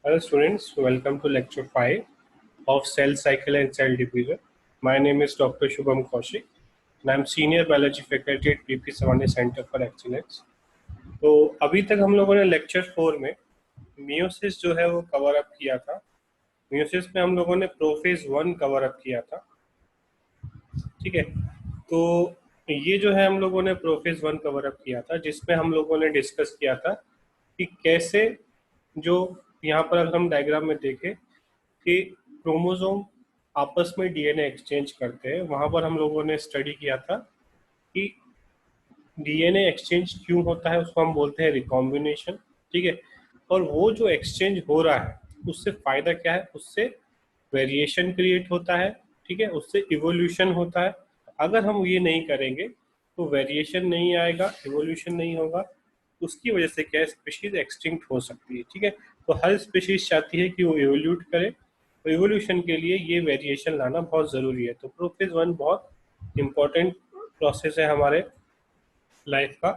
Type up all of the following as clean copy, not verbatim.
Hello students, welcome to lecture 5 of cell cycle and cell division. My name is Dr. Shubham Kaushik and I am senior biology faculty at PP Savani Center for Excellence. तो अभी तक हम लोगों ने lecture 4 में meiosis जो है वो कवर अप किया था। मियोसिस में हम लोगों ने प्रोफेज 1 कवर अप किया था, ठीक है। तो ये जो है हम लोगों ने प्रोफेज 1 कवर अप किया था, जिसमें हम लोगों ने डिस्कस किया था कि कैसे, जो यहाँ पर अगर हम डायग्राम में देखें कि क्रोमोसोम आपस में डीएनए एक्सचेंज करते हैं, वहां पर हम लोगों ने स्टडी किया था कि डीएनए एक्सचेंज क्यों होता है, उसको हम बोलते हैं रिकॉम्बिनेशन, ठीक है। और वो जो एक्सचेंज हो रहा है उससे फायदा क्या है, उससे वेरिएशन क्रिएट होता है, ठीक है, उससे इवोल्यूशन होता है। अगर हम ये नहीं करेंगे तो वेरिएशन नहीं आएगा, इवोल्यूशन नहीं होगा, उसकी वजह से क्या स्पीशीज एक्सटिंक्ट हो सकती है, ठीक है। तो हर स्पीशीज चाहती है कि वो इवोल्यूट करे, तो इवोल्यूशन के लिए ये वेरिएशन लाना बहुत ज़रूरी है। तो प्रोफेज 1 बहुत इंपॉर्टेंट प्रोसेस है हमारे लाइफ का।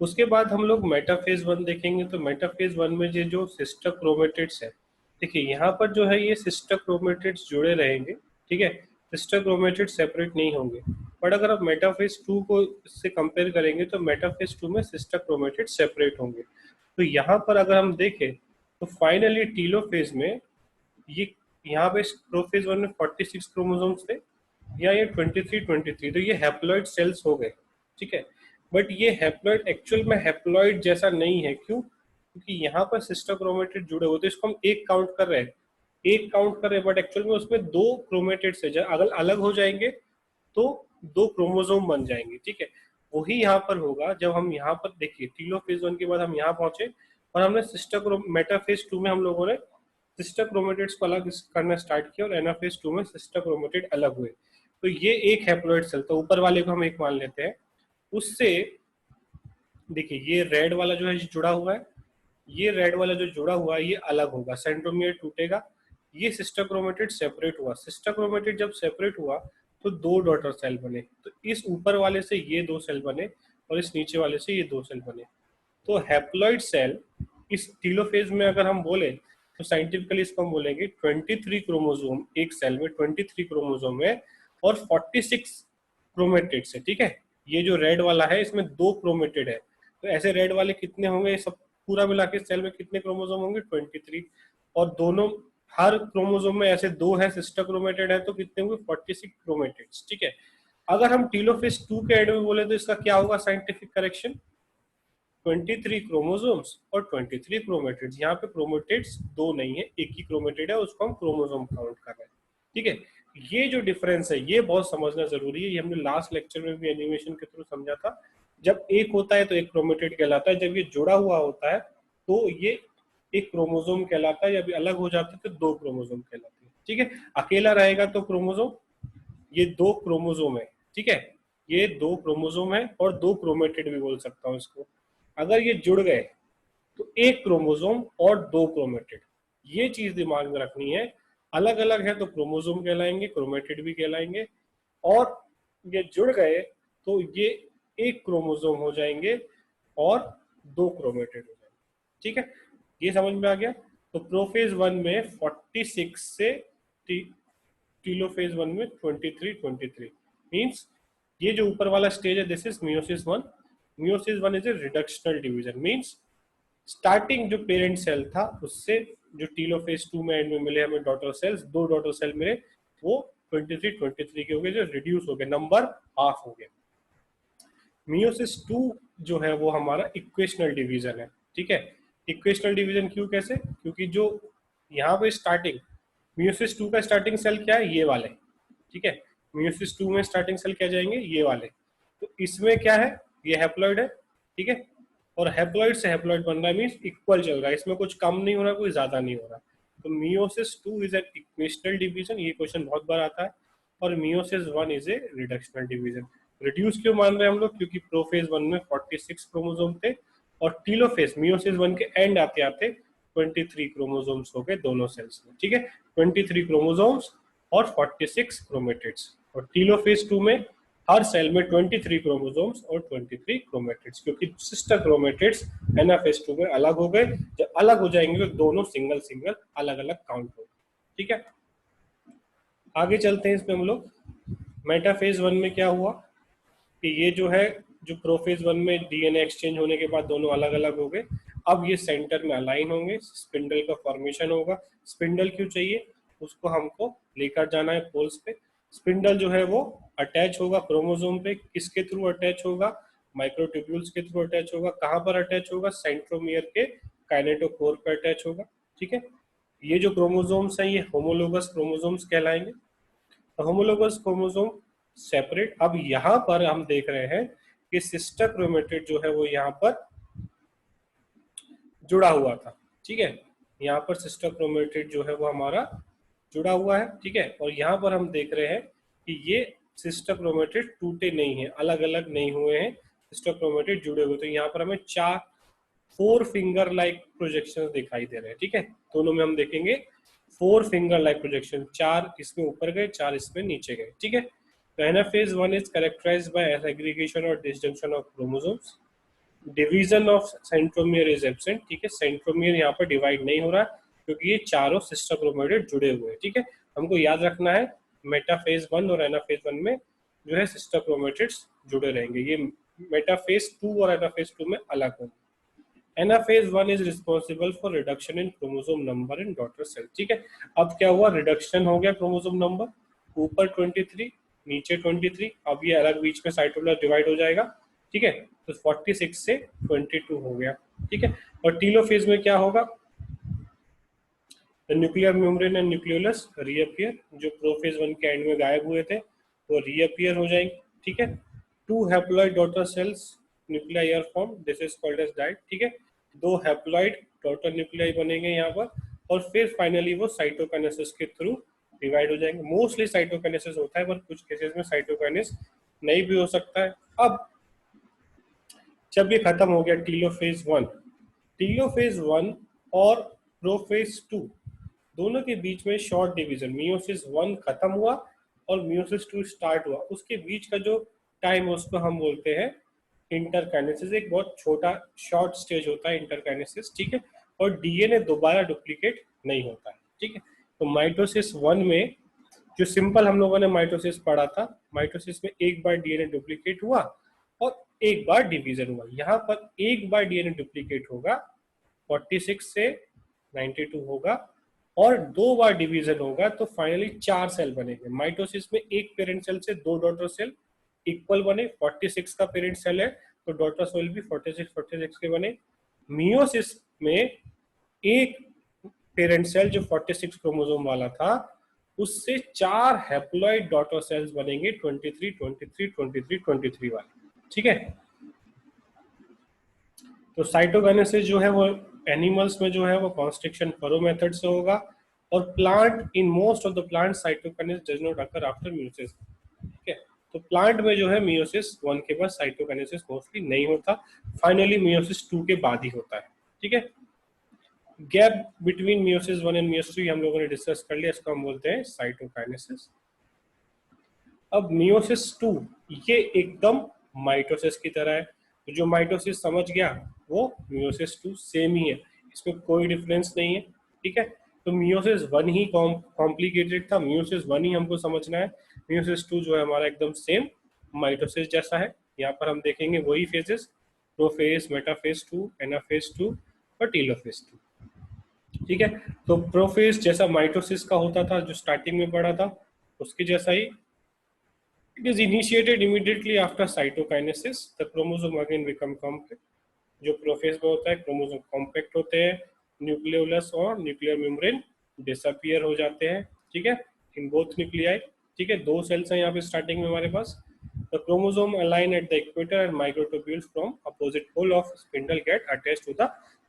उसके बाद हम लोग मेटाफेज 1 देखेंगे। तो मेटाफेज 1 में ये जो सिस्टर क्रोमेटिड्स है, देखिए यहाँ पर जो है ये सिस्टर क्रोमेटिड्स जुड़े रहेंगे, ठीक है, सिस्टर क्रोमेटिड्स सेपरेट नहीं होंगे। बट अगर आप मेटाफेज 2 को इससे कंपेयर करेंगे तो मेटाफेज 2 में सिस्टर क्रोमेटिड्स सेपरेट होंगे। तो यहाँ पर अगर हम देखें तो फाइनली टीलोफेज में ये, यहाँ पे प्रोफेज 1 में 46 क्रोमोसोम्स थे, या ये 23 तो ये हैप्लॉइड सेल्स हो गए, ठीक है। बट ये हैप्लॉइड एक्चुअल में हैप्लॉइड जैसा नहीं है। क्यों? क्योंकि यहाँ पर सिस्टर क्रोमेटिड जुड़े होते हैं, इसको हम एक काउंट कर रहे हैं, बट एक्चुअल में उसमें दो क्रोमेटिड्स है। अगर अलग हो जाएंगे तो दो क्रोमोसोम बन जाएंगे, ठीक है। वही यहाँ पर होगा जब हम यहाँ पर देखिए टीलोफेज 1 के बाद हम यहाँ पहुंचे और हमने सिस्टर मेटाफेज 2 में हम लोगों ने सिस्टर क्रोमेटिड्स को अलग करना स्टार्ट किया और एनाफेज 2 में सिस्टर क्रोमेटिड अलग हुए। तो ये एक हैप्लॉइड सेल, तो ऊपर वाले को हम एक मान लेते हैं। उससे देखिए ये रेड वाला जो है जुड़ा हुआ है, ये रेड वाला जो जुड़ा हुआ है ये अलग होगा, सेंट्रोमियर टूटेगा, ये सिस्टर क्रोमेटिड सेपरेट हुआ। सिस्टर क्रोमेटिड जब सेपरेट हुआ तो दो डॉटर सेल बने, तो इस ऊपर वाले से ये दो सेल बने और इस नीचे वाले से ये दो सेल बने। तो हैप्लॉइड सेल इस टीलोफेज में अगर हम बोले तो साइंटिफिकली इसको हम बोलेंगे 23 क्रोमोसोम एक सेल में, 23 क्रोमोसोम है और 46 क्रोमेटिड्स है, ठीक है। ये जो रेड वाला है इसमें दो क्रोमेटिड है, तो ऐसे रेड वाले कितने होंगे, सब पूरा मिला के सेल में कितने क्रोमोसोम होंगे, 23। और दोनों हर क्रोमोसोम में ऐसे दो है सिस्टर क्रोमेटिड है, तो कितने होंगे, 46 क्रोमेटिड्स, ठीक है। अगर हम टीलोफेज 2 के एंड में बोले तो इसका क्या होगा साइंटिफिक करेक्शन, 23 क्रोमोसोम्स और 23 क्रोमेटिड्स। यहाँ पे क्रोमेटिड्स दो नहीं है, एक ही क्रोमेटिड है, उसको हम क्रोमोसोम काउंट कर रहे हैं, ठीक है। ये जो डिफरेंस है ये बहुत समझना जरूरी है। ये हमने लास्ट लेक्चर में भी एनिमेशन के थ्रू समझा था। जब एक होता है तो एक क्रोमेटिड कहलाता है, जब ये जुड़ा हुआ होता है तो ये एक क्रोमोसोम कहलाता है, जब अलग हो जाता है तो दो क्रोमोसोम कहलाते हैं, ठीक है। अकेला रहेगा तो क्रोमोसोम, ये दो क्रोमोसोम है, ठीक है, ये दो क्रोमोसोम है और दो क्रोमेटिड भी बोल सकता हूँ इसको। अगर ये जुड़ गए तो एक क्रोमोसोम और दो क्रोमेटिड, ये चीज दिमाग में रखनी है। अलग अलग है तो क्रोमोसोम कहलाएंगे, क्रोमेटिड भी कहलाएंगे, और ये जुड़ गए तो ये एक क्रोमोसोम हो जाएंगे और दो क्रोमेटिड हो जाएंगे, ठीक है। ये समझ में आ गया। तो प्रोफेज 1 में 46 से टीलोफेज 1 में 23 मींस ये जो ऊपर वाला स्टेज है this is meiosis 1। Meiosis 1 is a reductional division, means starting जो पेरेंट सेल था उससे जो टीलोफेज 2 में एंड में मिले हमें डॉटर सेल्स, दो डॉटर सेल मिले, वो 23 के हो गए, जो रिड्यूस हो गए, नंबर हाफ हो गया। मियोसिस 2 जो है वो हमारा इक्वेशनल डिवीजन है, ठीक है। इक्वेशनल डिवीजन क्यों, कैसे, क्योंकि जो यहाँ पे स्टार्टिंग मियोसिस 2 का स्टार्टिंग सेल क्या है, ये वाले, ठीक है। मियोसिस 2 में स्टार्टिंग सेल क्या जाएंगे, ये वाले। तो इसमें क्या है, ये हैप्लॉइड है, ठीक है, और हैप्लॉइड से हैप्लॉइड बन रहा है, मींस इक्वल चल रहा है, इसमें कुछ कम नहीं हो रहा, कोई ज्यादा नहीं हो रहा। तो meiosis 2 is an equational division, ये क्वेश्चन बहुत बार आता है। और meiosis 1 is a reductional division. Reduce क्यों मान रहे हैं हम लोग, क्योंकि प्रोफेज 1 में 46 क्रोमोसोम थे और टीलोफेज मियोसिस 1 के एंड आते आते 23 क्रोमोसोम्स हो गए दोनों सेल्स में, ठीक है। 23 क्रोमोसोम्स और 46 क्रोमेटिड्स। और टीलोफेज 2 में हर सेल में 23 क्रोमोसोम्स और 23 क्रोमेटिड्स, क्योंकि सिस्टर क्रोमेटिड्स NF2 में अलग हो गए। जब अलग हो जाएंगे तो दोनों सिंगल सिंगल अलग अलग काउंट होंगे। ठीक है, आगे चलते हैं इसमें हम लोग। मेटाफेज 1 में क्या हुआ कि ये जो है, जो प्रोफेज 1 में DNA एक्सचेंज होने के बाद दोनों अलग अलग हो गए, अब ये सेंटर में अलाइन होंगे, स्पिंडल का फॉर्मेशन होगा। स्पिंडल क्यों चाहिए, उसको हमको लेकर जाना है पोल्स पे। स्पिंडल जो है वो अटैच होगा क्रोमोसोम पे, किसके थ्रू अटैच होगा, माइक्रोट्यूब्यूल्स के थ्रू अटैच होगा। कहाँ पर अटैच होगा, सेंट्रोमियर के काइनेटोकोर पे अटैच होगा। ठीक है, ये जो क्रोमोसोम्स हैं ये होमोलोगस क्रोमोसोम्स कहलाएंगे। Homologous chromosome separate. अब यहाँ पर हम देख रहे हैं कि सिस्टर क्रोमेटिड जो है वो यहाँ पर जुड़ा हुआ था। ठीक है, यहाँ पर सिस्टर क्रोमेटिड जो है वो हमारा जुड़ा हुआ है। ठीक है, और यहाँ पर हम देख रहे हैं कि ये सिस्टर क्रोमेटिड टूटे नहीं है, अलग अलग नहीं हुए हैं, सिस्टर क्रोमेटिड जुड़े हुए। तो यहाँ पर हमें 4 फिंगर लाइक प्रोजेक्शन दिखाई दे रहे हैं। ठीक है, दोनों में हम देखेंगे 4 फिंगर लाइक प्रोजेक्शन, 4 इसमें ऊपर गए, 4 इसमें नीचे गए। ठीक है, तो anaphase 1 is characterized by aggregation और disjunction of chromosomes. Division of centromere is absent. ठीक है, सेंट्रोमियर यहाँ पर डिवाइड नहीं हो रहा क्योंकि ये चारों सिस्टर क्रोमेटिड जुड़े हुए हैं। ठीक है, हमको याद रखना है मेटाफेज 1 और एनाफेज 1 में जो है सिस्टर क्रोमेटिड्स जुड़े रहेंगे, ये मेटाफेज 2 और एनाफेज 2 में अलग होंगे। Anaphase 1 is responsible for reduction in chromosome number in daughter cell. ठीक है, अब क्या हुआ, रिडक्शन हो गया क्रोमोसोम नंबर, ऊपर 23 नीचे 23, अब ये अलग बीच में साइटोप्लाज्म डिवाइड हो जाएगा। ठीक है, तो 46 से 22 हो गया। ठीक है, और टीलोफेज में क्या होगा, nuclear membrane and nucleolus reappear, जो प्रोफेज 1 के एंड में गायब हुए थे वो रीअपियर हो जाएंगे। ठीक है, 2 haploid daughter cells nuclei are form, this is called as dyad. ठीक है, 2 हैप्लॉइड डॉटर न्यूक्लियाई बनेंगे यहाँ पर, और फिर फाइनली वो साइटोकाइनेसिस के थ्रू डिवाइड हो जाएंगे। मोस्टली साइटोकाइनेसिस होता है, पर कुछ केसेस में साइटोकाइनेस नहीं भी हो सकता है। अब जब ये खत्म हो गया टीलोफेज 1, टीलोफेज 1 और प्रोफेज 2 दोनों के बीच में शॉर्ट डिवीजन, मियोसिस 1 खत्म हुआ और मियोसिस 2 स्टार्ट हुआ, उसके बीच का जो टाइम है उसको हम बोलते हैं इंटरकाइनेसिस। एक बहुत छोटा शॉर्ट स्टेज होता है इंटरकाइनेसिस। ठीक है, और डीएनए दोबारा डुप्लीकेट नहीं होता है। ठीक है, तो माइटोसिस 1 में जो सिंपल हम लोगों ने माइटोसिस पढ़ा था, माइटोसिस में एक बार डीएनए डुप्लीकेट हुआ और एक बार डिवीजन हुआ। यहाँ पर एक बार डीएनए डुप्लीकेट होगा, 46 से 92 होगा, और 2 बार डिवीजन होगा तो फाइनली 4 सेल बनेंगे। माइटोसिस में एक पेरेंट सेल से 2 डॉटर सेल इक्वल बने, 46 का पेरेंट सेल है तो डॉटर सेल भी 46 के बने। मियोसिस में एक पेरेंट सेल जो 46 क्रोमोसोम वाला था, उससे 4 हैप्लॉइड डॉटर सेल्स बनेंगे 23 23 23 23 वाले। ठीक है, तो साइटोकाइनेसिस जो है वो एनिमल्स में जो है वो कॉन्स्ट्रिक्शन फरो मेथड से होगा, और plant in most of the plant cytokinesis does not occur after meiosis. ठीक है, तो प्लांट में जो है मियोसिस 1 के बाद साइटोकाइनेसिस मोस्टली नहीं होता, फाइनली मियोसिस 2 के बाद ही होता है। ठीक है, gap between meiosis 1 and meiosis 3 हम लोगों ने डिस्कस कर लिया, इसको हम बोलते हैं साइटोकाइनेसिस। अब मियोसिस 2 ये एकदम माइटोसिस की तरह है, तो जो माइटोसिस समझ गया वो मियोसिस 2 सेम ही है, इसमें कोई डिफरेंस नहीं है। ठीक है, तो मियोसिस 1 ही कॉम्प्लिकेटेड था, मियोसिस 1 ही हमको समझना है। मियोसिस 2 जो है हमारा एकदम सेम माइटोसिस जैसा है। यहाँ पर हम देखेंगे वही फेजेस, प्रोफेज, मेटाफेज 2, एनाफेज 2 और टीलोफेज 2। ठीक है, तो प्रोफेज जैसा माइटोसिस का होता था जो स्टार्टिंग में पढ़ा था, उसके जैसा ही it is initiated immediately after cytokinesis, the chromosome again become compact। जो प्रोफेज में होता है क्रोमोसोम कॉम्पैक्ट होते हैं, न्यूक्लियोलस और न्यूक्लियर मेम्ब्रेन डिसअपियर हो जाते हैं। ठीक है, इन बोथ न्यूक्लियाई। ठीक है, 2 सेल्स हैं यहाँ पे स्टार्टिंग में हमारे पास। The chromosome align at the equator and microtubules from opposite pole of spindle get attached to the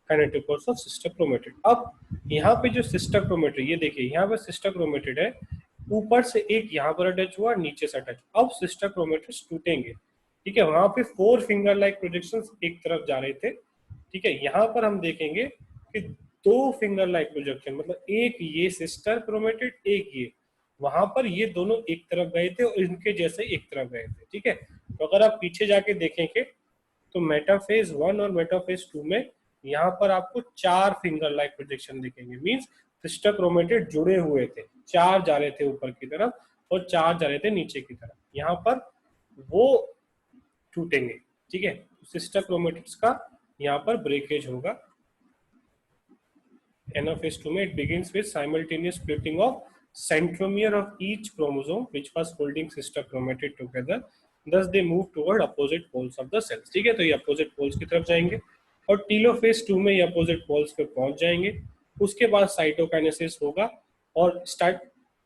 kinetochores of sister chromatid. अब यहाँ पे जो सिस्टर क्रोमेटिड, ये देखिए यहाँ पे सिस्टर क्रोमेटिड है, ऊपर से एक यहाँ पर अटैच हुआ, नीचे से अटैच। अब सिस्टर क्रोमेटिड्स टूटेंगे। ठीक है, वहां पे 4 फिंगर लाइक प्रोजेक्शंस एक तरफ जा रहे थे। ठीक है, यहाँ पर हम देखेंगे कि 2 फिंगर लाइक प्रोजेक्शन, मतलब एक ये सिस्टर क्रोमेटिड, एक ये, वहां पर ये दोनों एक तरफ गए थे और इनके जैसे एक तरफ गए थे, ठीक है। तो अगर आप पीछे जाके देखेंगे तो मेटाफेज 1 और मेटाफेज 2 में यहाँ पर आपको 4 फिंगर लाइक प्रोजेक्शन दिखेंगे, मींस सिस्टर क्रोमेटिड जुड़े हुए थे, 4 जा रहे थे ऊपर की तरफ और 4 जा रहे थे नीचे की तरफ, यहाँ पर वो टूटेंगे, ठीक है। सिस्टर क्रोमेटिड्स का यहाँ पर ब्रेकेज होगा। Anaphase 2 में it begins with simultaneous splitting of centromere of each chromosome which was holding sister chromatid together. Thus they move toward opposite poles of the cells. ठीक है, तो ये opposite poles की तरफ जाएंगे और टीलोफेज 2 में ये opposite poles पे पहुंच जाएंगे। उसके बाद साइटोकाइनेसिस होगा और स्टार्ट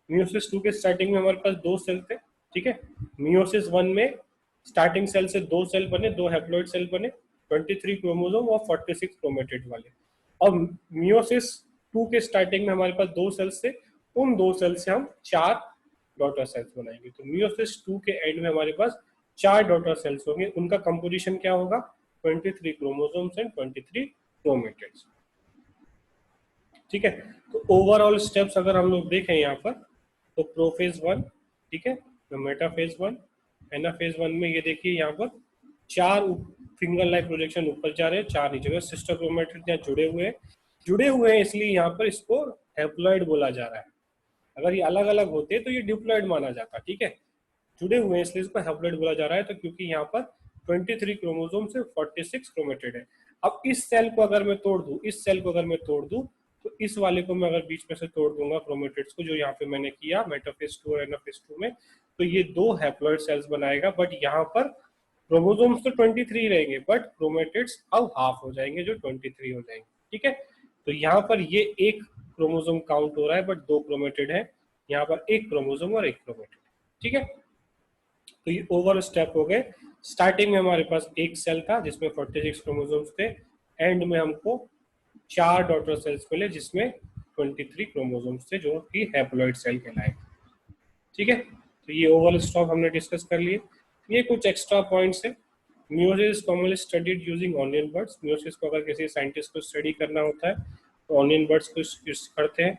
मियोसिस 2 के स्टार्टिंग में हमारे पास 2 सेल थे, ठीक है। मियोसिस 1 में स्टार्टिंग सेल से 2 सेल बने, 2 हैप्लॉइड सेल बने, 23 क्रोमोसोम और 46 क्रोमेटिड वाले। और मियोसिस 2 के स्टार्टिंग में हमारे पास 2 सेल्स थे, उन 2 सेल से हम 4 डॉटर सेल्स बनाएंगे। तो मियोसिस 2 के एंड में हमारे पास 4 डॉटर सेल्स होंगे, उनका कंपोजिशन क्या होगा, 23 क्रोमोसोम्स एंड 23 क्रोमेटिड्स, ठीक है। तो ओवरऑल स्टेप्स अगर हम लोग देखें यहाँ पर, तो प्रोफेज 1, ठीक है, तो मेटाफेज 1, एनाफेज 1 में ये देखिए यहाँ पर 4 फिंगर लाइक प्रोजेक्शन ऊपर जा रहे हैं, 4 नीचे। सिस्टर क्रोमेटिड यहाँ जुड़े हुए हैं इसलिए यहाँ पर इसको हैप्लॉइड बोला जा रहा है। अगर ये अलग अलग होते तो ये डिप्लॉइड माना जाता, ठीक है। जुड़े हुए हैं इसलिए इसको हैप्लॉइड बोला जा रहा है, तो क्योंकि यहाँ पर 23 क्रोमोसोम से 46 क्रोमेटिड है। अब इस सेल को अगर मैं तोड़ दूं, इस सेल को अगर मैं तोड़ दूं, तो इस वाले को मैं अगर बीच में से तोड़ दूंगा क्रोमेटिड्स को, जो यहाँ पे मैंने किया मेटाफेज 2 और एनाफेज 2 में, तो ये 2 हैप्लॉइड सेल्स बनाएगा। बट यहाँ पर क्रोमोसोम्स तो 23 रहेंगे, बट क्रोमेटिड्स अब हाफ हो जाएंगे, जो 23 हो जाएंगे, ठीक है। तो यहाँ पर ये एक क्रोमोसोम काउंट हो रहा है, बट 2 क्रोमेटिड है, यहाँ पर एक क्रोमोसोम और एक क्रोमेटिड, ठीक है। तो ये ओवर स्टेप हो गए। स्टार्टिंग में हमारे पास एक सेल था जिसमें 46 क्रोमोसोम्स थे, एंड में हमको 4 डॉटर सेल्स मिले जिसमें 23 क्रोमोसोम्स थे, जो कि हैप्लॉइड सेल कहलाए, ठीक है। तो ये ओवर स्टॉप हमने डिस्कस कर लिए। ये कुछ एक्स्ट्रा पॉइंट्स है। Meiosis commonly studied using onion birds. Meiosis को अगर किसी साइंटिस्ट को स्टडी करना होता है तो ऑनियन बर्ड्स को यूज करते हैं।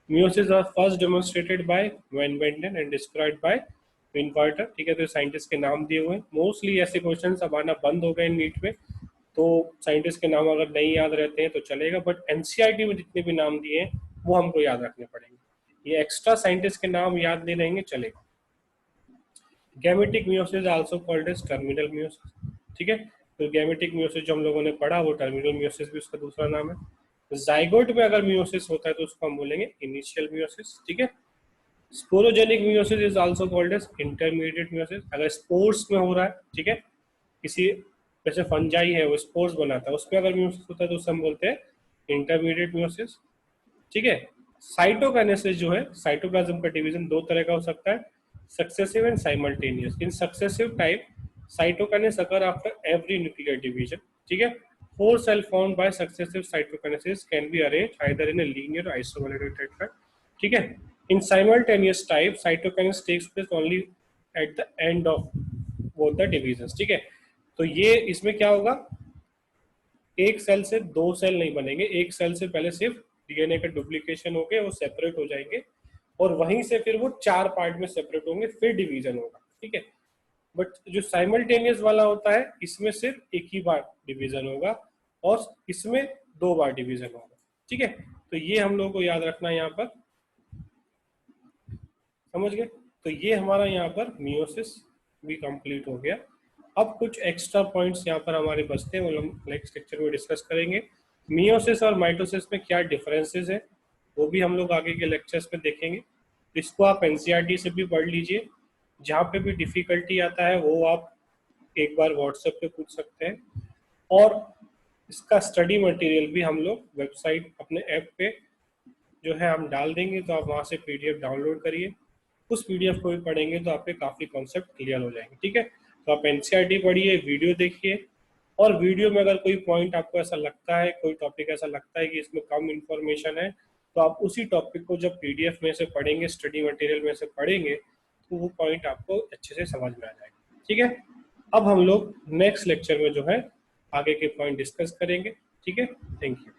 Meiosis are first demonstrated by Van Beneden and described by Winiwarter, ठीक है। तो साइंटिस्ट के नाम दिए हुए हैं। मोस्टली ऐसे क्वेश्चन अब आना बंद हो गए नीट में, तो साइंटिस्ट के नाम अगर नहीं याद रहते हैं तो चलेगा, बट एनसीईआरटी में जितने भी नाम दिए हैं वो हमको याद रखने पड़ेंगे। ये एक्स्ट्रा साइंटिस्ट के नाम याद नहीं रहेंगे चलेगा। Gametic meiosis also called as terminal meiosis, ठीक है। तो गैमेटिक मियोसिस जो हम लोगों ने पढ़ा वो टर्मिनल मियोसिस भी उसका दूसरा नाम है। जाइगोट में अगर मियोसिस होता है तो उसको हम बोलेंगे इनिशियल मियोसिस, ठीक है। Sporogenic meiosis is also called as intermediate meiosis. अगर स्पोर्स में हो रहा है, ठीक है, किसी जैसे फंजाई है वो स्पोर्स बनाता है, उसमें अगर मियोसिस होता है तो उससे हम बोलते हैं इंटरमीडिएट मियोसिस, ठीक है। साइटोकाइनेसिस जो है, साइटोप्लाज्म का डिवीजन 2 तरह का हो सकता है, successive and simultaneous. In successive type cytokinesis occur after every nuclear division, ठीक है। 4 cell formed by successive cytokinesis can be arranged either in a linear or isomeric tetrad, ठीक है। In simultaneous type cytokinesis takes place only at the end of both the divisions, ठीक है। तो ये इसमें क्या होगा, एक सेल से 2 सेल नहीं बनेंगे, एक सेल से पहले सिर्फ डीएनए का डुप्लीकेशन होके वो सेपरेट हो जाएंगे और वहीं से फिर वो 4 पार्ट में सेपरेट होंगे, फिर डिवीजन होगा, ठीक है। बट जो साइमल्टेनियस वाला होता है इसमें सिर्फ एक ही बार डिवीजन होगा और इसमें 2 बार डिवीजन होगा, ठीक है। तो ये हम लोगों को याद रखना है यहाँ पर, समझ गए। तो ये हमारा यहाँ पर मियोसिस भी कंप्लीट हो गया। अब कुछ एक्स्ट्रा पॉइंट्स यहाँ पर हमारे बचते हैं, वो हम नेक्स्ट लेक्चर में डिस्कस करेंगे। मियोसिस और माइटोसिस में क्या डिफरेंसेस है वो भी हम लोग आगे के लेक्चर्स में देखेंगे। इसको आप एनसीईआरटी से भी पढ़ लीजिए, जहाँ पे भी डिफिकल्टी आता है वो आप एक बार व्हाट्सएप पे पूछ सकते हैं। और इसका स्टडी मटेरियल भी हम लोग वेबसाइट अपने ऐप पे जो है हम डाल देंगे, तो आप वहाँ से पीडीएफ डाउनलोड करिए। उस पीडीएफ को भी पढ़ेंगे तो आपके काफ़ी कॉन्सेप्ट क्लियर हो जाएंगे, ठीक है। तो आप एनसीईआरटी पढ़िए, वीडियो देखिए, और वीडियो में अगर कोई पॉइंट आपको ऐसा लगता है, कोई टॉपिक ऐसा लगता है कि इसमें कम इंफॉर्मेशन है, तो आप उसी टॉपिक को जब पीडीएफ में से पढ़ेंगे, स्टडी मटेरियल में से पढ़ेंगे, तो वो पॉइंट आपको अच्छे से समझ में आ जाएगा, ठीक है। अब हम लोग नेक्स्ट लेक्चर में जो है आगे के पॉइंट डिस्कस करेंगे, ठीक है। Thank you.